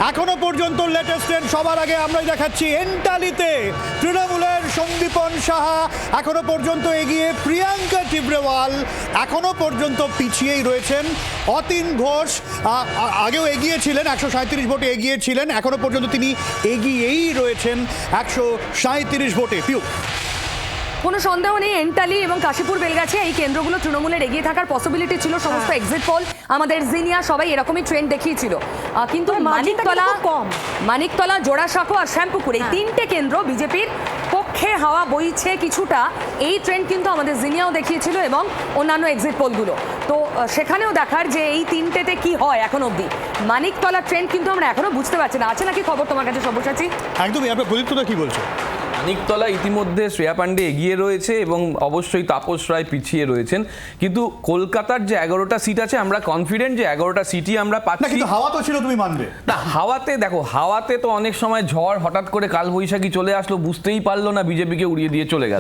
এখনো পর্যন্ত latest trend সবার আগে আমরাই দেখাচ্ছি। এন্টালিতে তৃণমূলের সন্দীপন সাহা এখনো পর্যন্ত এগিয়ে, প্রিয়াঙ্কা টিব্রেওয়াল এখনো পর্যন্ত পিছিয়েই রয়েছেন। অতীন ঘোষ আগেও এগিয়েছিলেন, 137 ভোটে এগিয়েছিলেন, এখনো পর্যন্ত তিনি এগিয়েই রয়েছেন 137 ভোটে। পিউ, কোনো সন্দেহ নেই এন্টালি এবং কাশীপুর বেলগাছি এই কেন্দ্রগুলো তৃণমূলের এগিয়ে থাকার পসিবিলিটি ছিল। সমস্ত এক্সিট পোল আমাদের জিনিয়া সবাই এরকমই ট্রেন্ড দেখিয়েছিল, কিন্তু মানিকতলা, জোড়াসাঁকো আর শ্যামপুকুর এই তিনটে কেন্দ্র বিজেপির পক্ষে হাওয়া বইছে কিছুটা, এই ট্রেন্ড কিন্তু আমাদের জিনিয়াও দেখিয়েছিল এবং অন্যান্য এক্সিট পোলগুলো। তো সেখানেও দেখার যে এই তিনটেতে কি হয় এখন অবধি। মানিকতলা ট্রেন্ড কিন্তু আমরা এখনো বুঝতে পারছি না। আছে নাকি খবর তোমার কাছে সব্যসাচী? একদমই। আপনার প্রদীপ্তদা কি বলছো? মানিকতলা ইতিমধ্যে শ্রেয়া পাণ্ডে এগিয়ে রয়েছে এবং অবশ্যই তাপস রায় পিছিয়ে রয়েছেন, কিন্তু কলকাতার যে 11টা সিট আছে আমরা কনফিডেন্ট যে 11টা সিটই আমরা পাচ্ছি। কিন্তু হাওয়া তো ছিল, তুমি মানবে না? হাওয়াতে দেখো, হাওয়াতে তো অনেক সময় ঝড়, হঠাৎ করে কালবৈশাখী চলে আসলো, বুঝতেই পারলো না, বিজেপিকে উড়িয়ে দিয়ে চলে গেল।